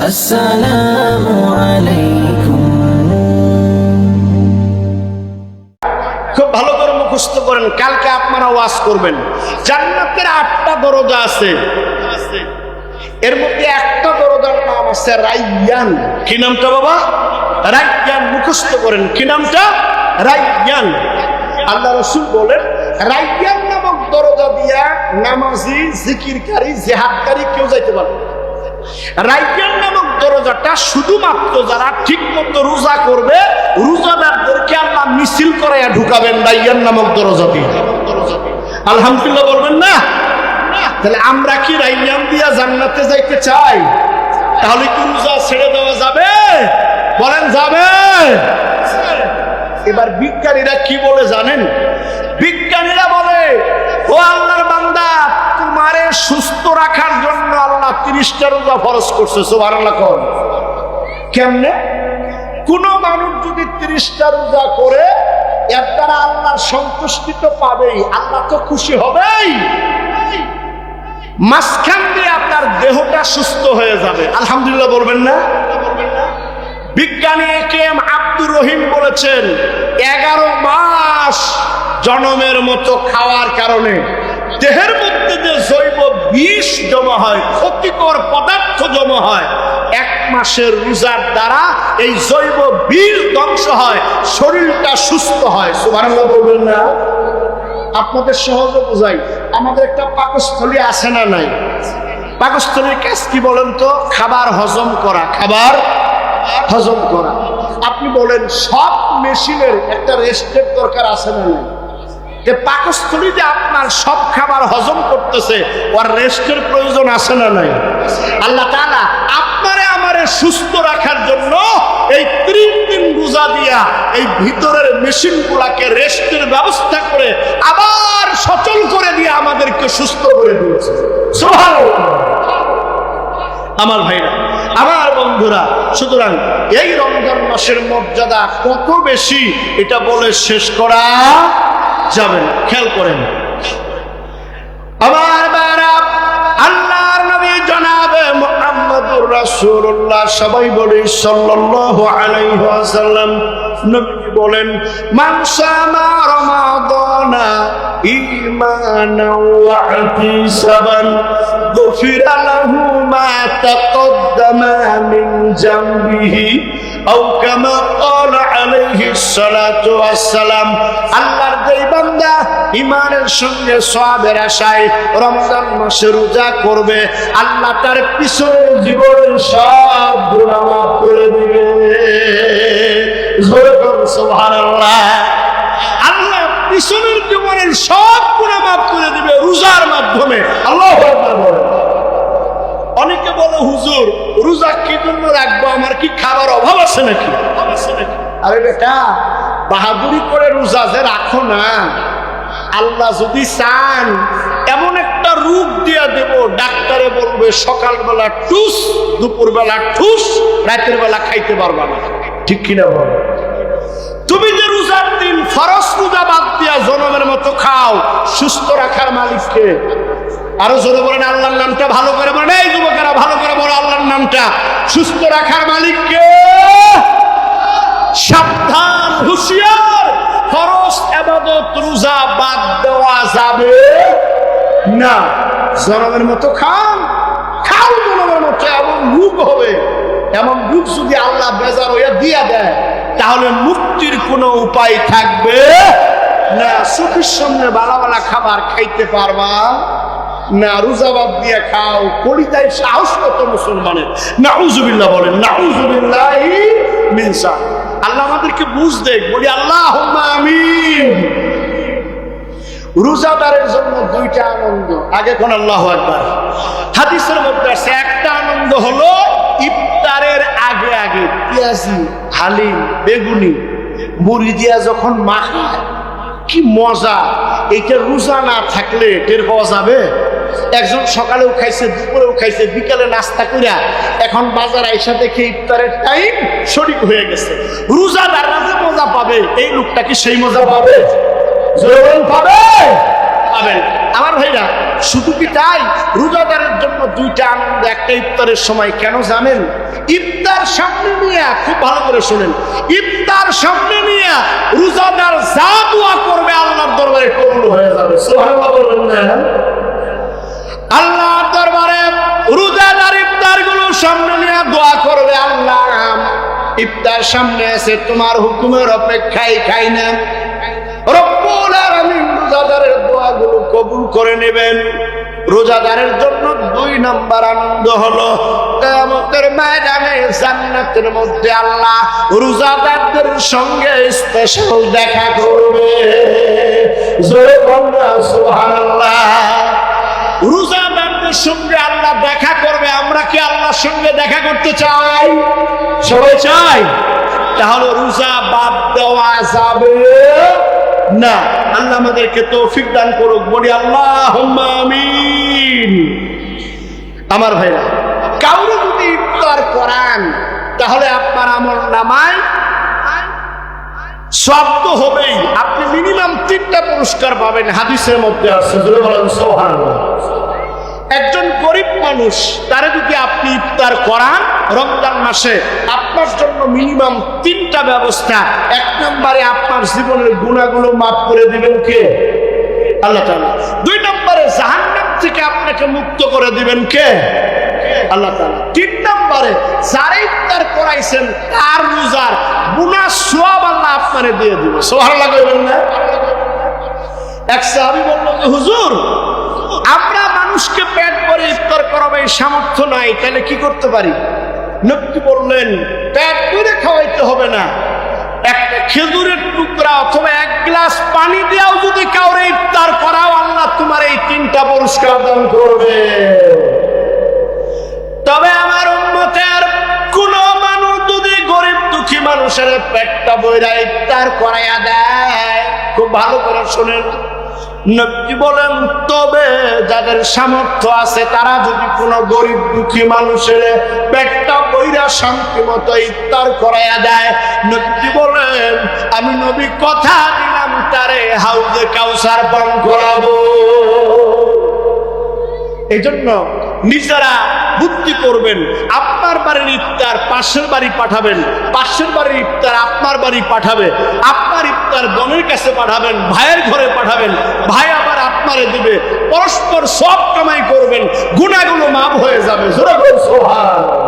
আসসালামু আলাইকুম। খুব ভালো করে মুখস্থ করেন, কালকে আপনারা ওয়াজ করবেন। জান্নাতের 8টা দরজা আছে, এর মধ্যে একটা দরজার নাম আছে রাইয়ান। কি নামটা বাবা? রাইয়ান। মুখস্থ করেন, কি নামটা? রাইয়ান। আল্লাহ রাসূল বলেন, রাইয়ান নামক দরজা দিয়া নামাজি, জিকিরকারী, জিহাদকারী কেউ যাইতে পারবে না। রাইয়ান নামক দরজাটা শুধুমাত্র যারা ঠিক মতো রোজা করবে, রোজাদারদেরকে আল্লাহ মিছিল করাইয়া ঢুকাবেন রাইয়ান নামক দরজা দিয়ে। আলহামদুলিল্লাহ বলবেন না? তাহলে আমরা কি রাইয়ান দিয়া জান্নাতে যাইতে চাই? তাহলে কি রোজা ছেড়ে দেওয়া যাবে? বলেন যাবে? এবার বিজ্ঞানীরা কি বলে জানেন? বিজ্ঞানীরা বলে, ও আল্লাহর বান্দা, তোমারে সুস্থ রাখার জন্য আল্লাহ 30টা রোজা ফরজ করছে। সুবহানাল্লাহ কোন? কেমনে? কোন মানুষ যদি 30টা রোজা করে, এর দ্বারা আল্লাহর সন্তুষ্টি তো পাবেই, আল্লাহ তো খুশি হবেই, মাঝখান দিয়ে আপনার দেহটা সুস্থ হয়ে যাবে। আলহামদুলিল্লাহ বলবেন না? বিজ্ঞানী কেএম আব্দুর রহিম বলেছেন, 11 মাস জনমের মতো খাওয়ার কারণে দেহের মধ্যে যে জৈব বিষ জমা হয়, ক্ষতিকর পদার্থ জমা হয়, 1 মাসের রোজার দ্বারা এই জৈব বিষ ধ্বংস হয়, শরীরটা সুস্থ হয়। সুবহানাল্লাহ বলবেন না? আপনাদের সহজে বোঝাই, আমাদের একটা পাকস্থলী আছে না নাই? পাকস্থলীর কাজ কি বলেন তো? খাবার হজম করা। খাবার হজম করা। আপনি বলেন, সব মেশিনের একটা রেস্টের দরকার আছে না নাই? যে পাকস্থলী যে আপনার সব খাবার হজম করতেছে, ওর রেস্টের প্রয়োজন আছে না নাই? আল্লাহ তাআলা আপনারে আমারে সুস্থ রাখার জন্য এই 30 দিন রোজা দিয়া এই ভিতরের মেশিনগুলাকে রেস্টের ব্যবস্থা করে আবার সচল করে দিয়ে আমাদেরকে সুস্থ করে দিয়েছে। সুবহানাল্লাহ। আমার ভাইরা, আমার বন্ধুরা, সুতরাং এই রমজান মাসের মর্যাদা কত বেশি এটা বলে শেষ করা যাবে না। খেয়াল করেন আমার বারা, আল্লাহর নবী জনাবে মুহাম্মদুর রাসূলুল্লাহ, সবাই বলি সাল্লাল্লাহু আলাইহি ওয়াসাল্লাম, নবী বলেন, মান শামা রমাদানা ঈমানান ওয়া ইহতিসাবান গুফিরা লাহু মা তাকদ্দামা মিন জামবিহি আও কামা ক্বালা আলাইহিস সালাতু ওয়াস সালাম। আল্লাহর যেই বান্দা ঈমানের সঙ্গে সওয়াবের আশায় রমজান মাসে রোজা করবে, আল্লাহ তার পিছনের জীবনের সব গুনাহ মাফ করে দিবে। জোরে বলুন সুবহানাল্লাহ। আল্লাহ পিছনের জীবনের সব গুনাহ মাফ করে দিবে রোজার মাধ্যমে। আল্লাহু আকবার বলেন। অনেকে বলে, হুজুর রোজা কি জন্য রাখবো? আমার কি খাবার অভাব আছে নাকি? আরে বেটা, বাহাদুরি করে রোজা যে রাখো না, আল্লাহ যদি চান এমন একটা রূপ দিয়া দেব, ডাক্তারে বলবে সকালবেলা টুস, দুপুরবেলা ঠুস, রাতের বেলা খাইতে পারবা না। ঠিক কিনা বল? তুমি যে রোজার দিন ফরজ রোজা বাদ দিয়া জনমের মতো খাও, সুস্থ রাখার মালিককে। আরো জোরে বলেন আল্লাহর নামটা, ভালো করে বলেন। এই যুবকেরা ভালো করে বলো আল্লাহর নামটা। সুস্থ রাখার মালিককে। সাবধান, হুঁশিয়ার, ফরজ ইবাদত রোজা বাদ দেওয়া যাবে না। জনমের মতো খান, খাও জনমের মতো। এমন রূপ হবে, এমন রূপ যদি আল্লাহ বেজার হইয়া দিয়া দেয়, তাহলে মুক্তির কোনো উপায় থাকবে না। চোখের সামনে বালা বালা খাবার খাইতে পারবা না, রোজা বাদ দিয়ে খাও। কলিজায় সাহস কত মুসলমানের! নাউজুবিল্লাহ বলেন, নাউজুবিল্লাহি মিন শার। আল্লাহ আমাদেরকে বুঝ দেখ, বলি আল্লাহুম্মা আমিন। রোজাদারের জন্য 2টা আনন্দ। আগে কোন আল্লাহু আকবার। হাদিসের মধ্যে আছে, একটা আনন্দ হলো ইফতারের আগে আগে পেঁয়াজি, হালিম, বেগুনি, মুড়ি দিয়া যখন মাখায়, কি মজা! এইটা রোজা না থাকলে টের পাওয়া যাবে? একজন সকালেও খাইছে, দুপুরেও খাইছে, বিকালে নাস্তা কইরা এখন বাজার আইসা দেখে ইফতারের টাইম শরীক হয়ে গেছে। রোজাদাররা যে মজা পাবে, এই লোকটা কি সেই মজা পাবে? জোরে পাবে? পাবেন। আমার ভাইরা শুধু কি তাই, রোজাদারের জন্য দুইটা আনন্দ। একটা ইফতারের সময়, কেন জানেন? ইফতার সামনে নিয়ে, খুব ভালো করে শুনেন, ইফতার সামনে নিয়ে রোজাদার যা দোয়া করবে আল্লাহর দরবারে কবুল হয়ে যাবে। সুবহানাল্লাহ বলবেন না? আল্লাহর দরবারে রোজাদার ইফতার গুলো সামনে নিয়ে দোয়া করবে, আল্লাহ ইফতার সামনে আছে, তোমার হুকুমের অপেক্ষায় খাই না। রব্বুল আলামিন রোজাদারের দোয়াগুলো কবুল করে নেবেন। রোজাদারের জন্য 2 নম্বর আনন্দ হলো কিয়ামতের ময়দানে জান্নাতের মধ্যে আল্লাহ রোজাদারদের সঙ্গে স্পেশাল দেখা করবে। জোরে বলুন সুবহানাল্লাহ। রোজাদারদের সঙ্গে আল্লাহ দেখা করবে। আমরা কি আল্লাহর সঙ্গে দেখা করতে চাই? সবাই চাই? তাহলে রোজা বাদ দেওয়া যাবে না। আল্লাহ আমাদেরকে তৌফিক দান করুক, বলি আল্লাহুম্মা আমিন। আমার ভাইরা, কাউরে যদি ইফতার করান তাহলে আপনার আমল নামায় সব তো হবেই, আপনি মিনিমাম 3টা পুরস্কার পাবেন, হাদিসের মধ্যে আছে। সুবহানাল্লাহ। একজন গরিব মানুষ, তারে যদি আপনি ইফতার করান রমজান মাসে, আপনার জন্য মিনিমাম 3টা ব্যবস্থা। 1 নম্বরে আপনার জীবনের গুনাহগুলো মাফ করে দিবেন কে? আল্লাহ তাআলা। 2 নম্বরে জাহান্নাম থেকে আপনাকে মুক্ত করে দিবেন কে? আল্লাহ তাআলা। 3 নম্বরে যারা ইফতার করাইছেন তার রোজার গুনাহ সওয়াব আল্লাহ আপনারে দিয়ে দিবে। সুবহানাল্লাহ কইবেন না? এক সাহাবী বলল যে হুজুর, আমরা মানুষকে পেট ভরে ইফতার করাবো এই সামর্থ্য নাই, তাহলে কি করতে পারি? নবী বললেন, পেট ভরে খাওয়াইতে হবে না, একটা খেজুরের টুকরা অথবা 1 গ্লাস পানি দিয়েও যদি কাউরে ইফতার করাও, আল্লাহ তোমার এই 3টা পুরস্কার দান করবে। তবে আমার উম্মতের কোন মানুষ যদি গরিব দুঃখী মানুষের পেটটা ভরে ইফতার করাইয়া দেয়, খুব ভালো করে শোনেন, নবী বলেন, তবে যাদের সামর্থ্য আছে তারা যদি কোনো গরিব দুঃখী মানুষের পেটটা বইরা শান্তি মতো ইফতার করাইয়া দেয়, নবী বলেন, আমি নবী কথা দিলাম তারে হাউজে কাউসার পান করাবো। এই জন্য নিজেরা বুদ্ধি করবেন, আপনার বাড়ির ইফতার পাশের বাড়ি পাঠাবেন, পাশের বাড়ির ইফতার আপনার বাড়ি পাঠাবে, আপনার ইফতার বোনের কাছে পাঠাবেন, ভাইয়ের ঘরে পাঠাবেন, ভাই আবার আপনারে দিবে, পরস্পর সব কামাই করবেন, গুনাহগুলো মাফ হয়ে যাবে। জোরে বলুন সুবহানাল্লাহ।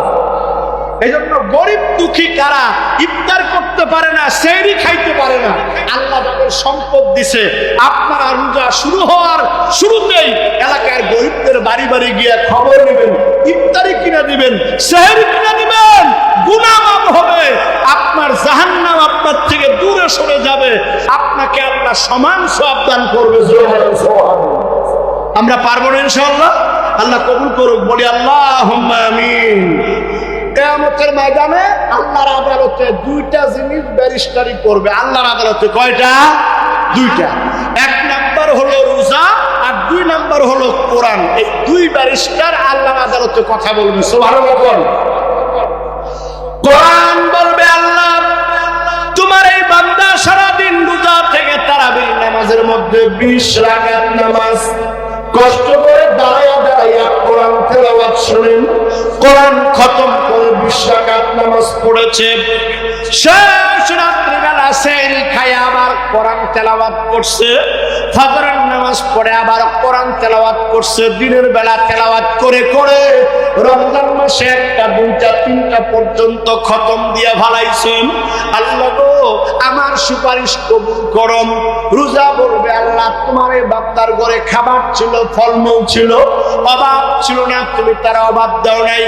এই জন্য গরিব দুঃখী কারা ইফতার করতে পারে না, সেহরি খাইতে পারে না, আল্লাহ যাদের সম্পদ দিছে, আপনারা রোজা শুরু হওয়ার শুরুতেই এলাকার গরিবদের বাড়ি বাড়ি গিয়ে খবর নেবেন, ইফতারি কিনা দিবেন, সেহরি কিনা দিবেন, গুনাহ মাফ হবে, আপনার জাহান্নাম আপনার থেকে দূরে সরে যাবে, আপনাকে আল্লাহ সমান সওয়াব দান করবে। আমরা পারবো না ইনশাআল্লাহ? আল্লাহ কবুল করুক, বলি আল্লাহুম্মা আমিন। কিয়ামতের ময়দানে আল্লাহর আদালতে 2টা জিনিস ব্যারিস্টারি করবে। আল্লাহর আদালতে কয়টা? 2টা। 1 নাম্বার হলো রোজা, আর 2 নাম্বার হলো কোরআন। এই 2 ব্যারিস্টার আল্লাহর আদালতে কথা বলবে। সুবহানাল্লাহ। কোরআন বলবে, আল্লাহ তোমার এই বান্দা সারাদিন রোজা থেকে তারাবির নামাজের মধ্যে 20 রাকাত নামাজ কষ্ট করে দাঁড়াইয়া দাঁড়াইয়া কোরআন তেলাওয়াত শুনেন, কোরআন খতম করে 20 রাকাত নামাজ পড়েছে, শেষ রাত্রিবেলা সেহরি খায় আবার কোরআন তেলাওয়াত করছে, ফজরের নামাজ পড়ে আবার কোরআন তেলাওয়াত করছে, দিনের বেলা তেলাওয়াত করে করে রমজান মাসে 1টা 2টা 3টা পর্যন্ত খতম দিয়ে ভালাইছেন। আল্লাহ গো, আমার সুপারিশ কবুল করুন। রোজা বলবে, আল্লাহ তোমার এই বান্দার ঘরে খাবার ছিল, ফলমূল ছিল, অভাব ছিল না, তুমি তার অভাব দাও নাই,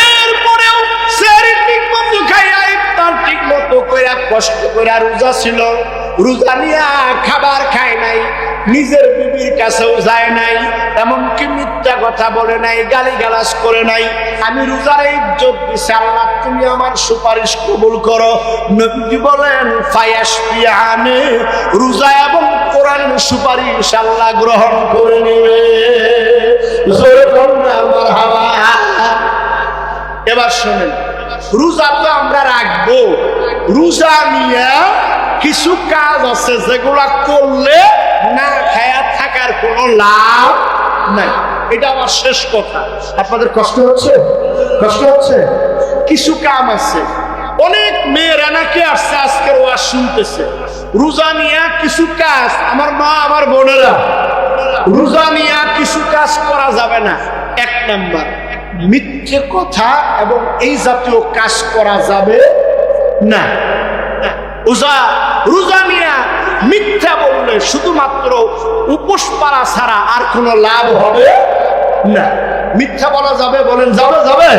এরপরেও সেহরি ঠিক মতো খাইয়া ইফতার ঠিক মতো কইরা কষ্ট কইরা রোজা ছিল, রোজা নিয়া খাবার খায় নাই, নিজের বিবির কাছেও যায় নাই, এমনকি মিথ্যা কথা বলে নাই, গালিগালাজ করে নাই, আমি রোজার ইজ্জত দিছি, আল্লাহ তুমি আমার সুপারিশ কবুল করো। নবী বলেন, ফায়াশফিআনে, রোজা এবং কোরআনের সুপারিশ আল্লাহ গ্রহণ করে নেবে। জোরে বলুন না মারহাবা। এবার শুনেন, রোজা তো আমরা রাখবো, রোজা নিয়ে কিছু কাজ আছে যেগুলা করলে না খায়া থাকার কোনো লাভ নাই। এটা আমার শেষ কথা। আপনাদের কষ্ট হচ্ছে? কষ্ট হচ্ছে? কিছু কাম আছে। অনেক মেয়েরা নাকি আসছে আজকের ওয়াজ শুনতেছে, রোজা নিয়ে কিছু কাজ, আমার মা আমার বোনেরা, রোজা নিয়ে কিছু কাজ করা যাবে না। এক নাম্বার, মিথ্যে কথা এবং এই জাতীয় কাজ করা যাবে না। রোজা নিয়ে মিথ্যা বললে শুধুমাত্র উপোস পারা ছাড়া আর কোনো লাভ হবে না। মিথ্যা বলা যাবে? বলেন যাবে? যাবে?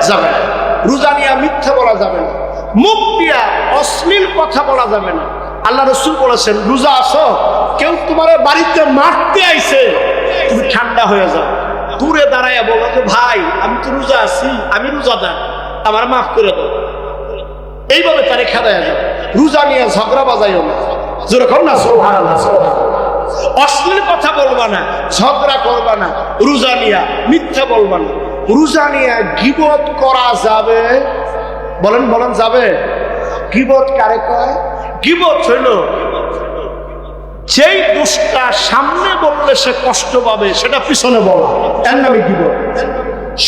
যাবে না। রোজা নিয়ে মিথ্যা বলা যাবে না। মুখ দিয়া অশ্লীল কথা বলা যাবে না। আল্লাহ রাসূল বলেছেন, রোজা আসো, কেউ তোমার বাড়িতে মারতে আইছে, তুমি ঠান্ডা হয়ে যাও, দূরে দাঁড়ায় বলো যে ভাই আমি তো রোজা আছি, আমি রোজাদার, আমার মাফ করে দাও। এইভাবে তারে খেদায় যাও। রোজা নিয়ে ঝগড়া বাজাইও না। যেরকম না সুবহানাল্লাহ, অশ্লীল কথা বলবা না, ঝগড়া করবা না, রোজা নিয়ে মিথ্যা বলবা না। রোজা নিয়ে গীবত করা যাবে? বলেন বলেন, যাবে? গীবত কারে কয়? গীবত হইল যেই দোষটা সামনে বললে সে কষ্ট পাবে সেটা পিছনে বলা, এর নামে গীবত।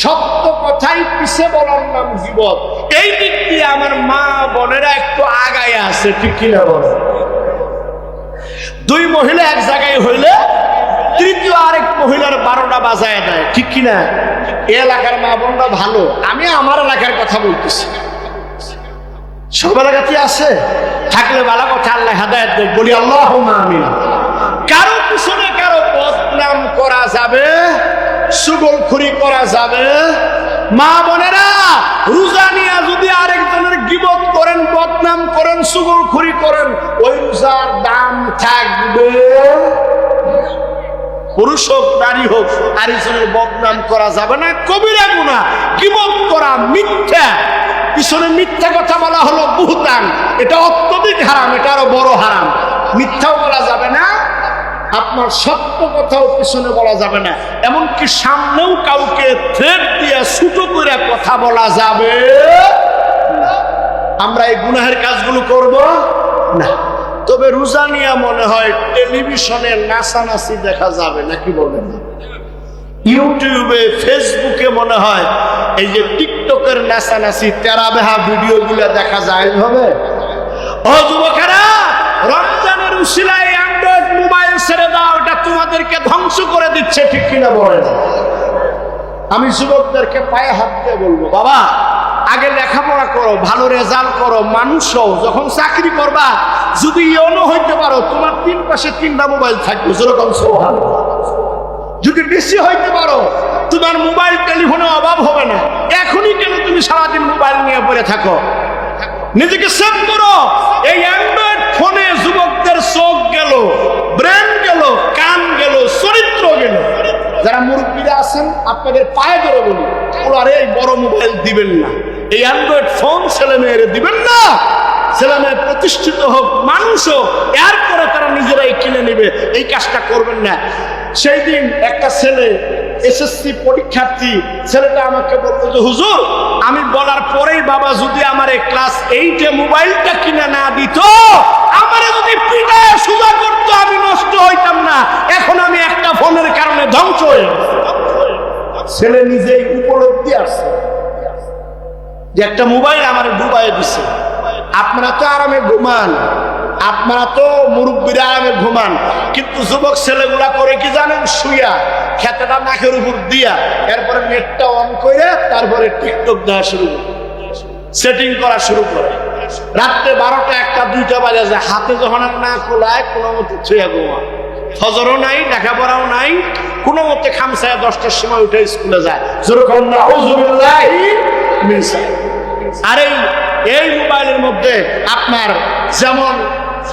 সত্য কথাই পিছে বলার নাম গীবত। এই দিক দিয়ে আমার মা বোনেরা একটু আগায় আছে, ঠিক কিনা বলে? দুই মহিলা এক জায়গায় হইলে তৃতীয় আরেক মহিলার 12টা বাজায় দেয়, ঠিক কিনা? এই এলাকার মা বোনরা ভালো, আমি আমার এলাকার কথা বলতেছি। সব এলাকাতে আছে, থাকলে ভালো কথা, আল্লাহ হেদায়েত দেখ, বলি আল্লাহুম্মা আমিন। কারো পিছনে কারো বদনাম করা যাবে, চুগলখড়ি করা যাবে? মা বোনেরা, রোজা নিয়ে যদি আরেকজনের গীবত করেন, বদনাম করেন, চুগলখড়ি করেন, ওই রোজার দাম থাকবে? পুরুষ হোক নারী হোক, আরেকজনের বদনাম করা যাবে না। কবিরা গুনাহ গীবত করা, মিথ্যা, পিছনে মিথ্যা কথা বলা হলো বুহতান, এটা অত্যধিক হারাম, এটা আরো বড় হারাম। মিথ্যাও বলা যাবে না, আপনার সত্য কথাও পিছনে বলা যাবে না, এমনকি সামনেও কাউকে থ্রেট দিয়ে ছোট করে কথা বলা যাবে না। আমরা এই গুনাহের কাজগুলো করব না। তবে রোজা নিয়ে মনে হয় টেলিভিশনে নাচানাচি দেখা যাবে, নাকি বলেন? ইউটিউবে, ফেসবুকে মনে হয় এই যে টিকটকের নাচানাচি, তেরাবেহা ভিডিও গুলা দেখা যায় হবে। ও যুবকেরা, রমজানের উসিলায় অ্যান্ড্রয়েড মোবাইল ছেড়ে দাও, এটা তোমাদেরকে ধ্বংস করে দিচ্ছে, ঠিক কিনা বলেন? আমি যুবকদেরকে পায়ে হাত দিয়ে বলবো, বাবা আগে লেখাপড়া করো, ভালো রেজাল্ট করো, মানুষ হও, যখন চাকরি করবা যদি ইয়নো হইতে পারো, তোমার 3 পাশে 3টা মোবাইল থাকবে, যেরকম সুবহানাল্লাহ। যদি বেশি হইতে পারো, তোমার মোবাইল টেলিফোনে অভাব হবে না। এখনই কেন তুমি সারাদিন মোবাইল নিয়ে পড়ে থাকো? নিজেকে সেভ করো। এই অ্যান্ড্রয়েড ফোনে যুবকদের চোখ গেল, ব্রেন গেল, কান গেল, চরিত্র গেল। যারা মুরব্বীরা আছেন আপনাদের পায়ে ধরে বলি, ওরা এই বড় মোবাইল দিবেন না, এই অ্যান্ড্রয়েড ফোন ছেলে মেয়েরে দিবেন না। ছেলে মেয়ে প্রতিষ্ঠিত হোক, মানুষ হোক, এরপরে তারা নিজেরাই কিনে নেবে, এই কাজটা করবেন না। সেই দিন একটা ছেলে, এসএসসি পরীক্ষার্থী, ছেলেটা আমাকে বলতো যে হুজুর, আমি বলার পরেই বাবা যদি আমার ক্লাস 8-এ মোবাইলটা কিনে না দিত, আমারে যদি পিটায় সোজা করতো, আমি নষ্ট হইতাম না। এখন আমি একটা ফোনের কারণে ধ্বংস হয়ে গেছি। ছেলে নিজেই উপলব্ধি আসছে যে একটা মোবাইল আমার ডুবাই দিছে। আপনারা তো আরামে ঘুমান, আপনারা তো মুরব্বীরা আরামে ঘুমান, কিন্তু যুবক ছেলেগুলা করে কি জানেন? শুইয়া খেতাটা নাকের উপর দিয়া, এরপরে নেটটা অন করে তারপরে টিকটক দেওয়া শুরু করে, সেটিং করা শুরু করে। রাত্রে 12টা, 1টা, 2টা বাজে যায়, হাতে যখন না খোলায় কোনো মতে ছুঁয়া ঘুমা, ফজরও নাই, লেখাপড়াও নাই, কোনো মতে খামসায় 10টার সময় উঠে স্কুলে যায়। যেরকম নাউযুবিল্লাহি মিন যালিক। আর এই মোবাইলের মধ্যে আপনার যেমন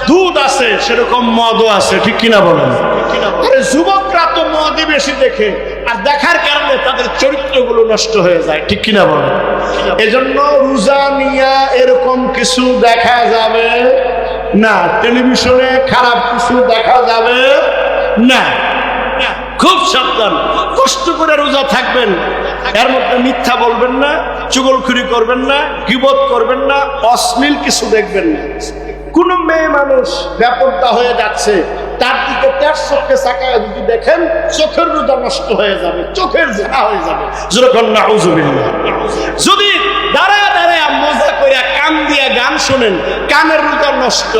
দুধ আছে সেরকম মদও আছে, ঠিক কিনা বলেন? আরে যুবকরা তো মদই বেশি দেখে, আর দেখার কারণে তাদের চরিত্রগুলো নষ্ট হয়ে যায়, ঠিক কিনা বলেন? এজন্য রোজা নিয়া এরকম কিছু দেখা যাবে না, টেলিভিশনে খারাপ কিছু দেখা যাবে না। খুব সাবধান, কষ্ট করে রোজা থাকবেন, এর মধ্যে মিথ্যা বলবেন না, চুগলখড়ি করবেন না, গীবত করবেন না, অশ্লীল কিছু দেখবেন না। কোন মেয়ে মানুষ বেপরদা হয়ে যাচ্ছে, তার দিকে ১৩ চোখে তাকায় যদি দেখেন চোখের রোজা নষ্ট হয়ে যাবে, চোখের জেনা হয়ে যাবে। যেরকম নাউজুবিল্লাহ। যদি দাঁড়ায় দাঁড়ায় মজা করে কান দিয়ে গান শোনেন, কানের রোজা নষ্ট,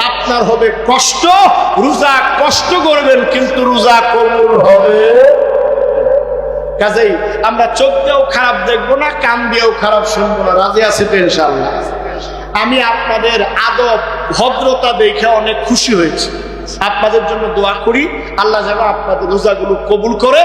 আপনার হবে কষ্ট। রোজা কষ্ট করবেন কিন্তু রোজা কবুল হবে। কাজেই আমরা চোখ দিয়েও খারাপ দেখবো না, কান দিয়েও খারাপ শুনবো না। রাজি আছি তো ইনশাআল্লাহ? আমি আপনাদের আদব ভদ্রতা দেখে অনেক খুশি হয়েছি। আপনাদের জন্য দোয়া করি, আল্লাহ যেন আপনাদের রোজাগুলো কবুল করে।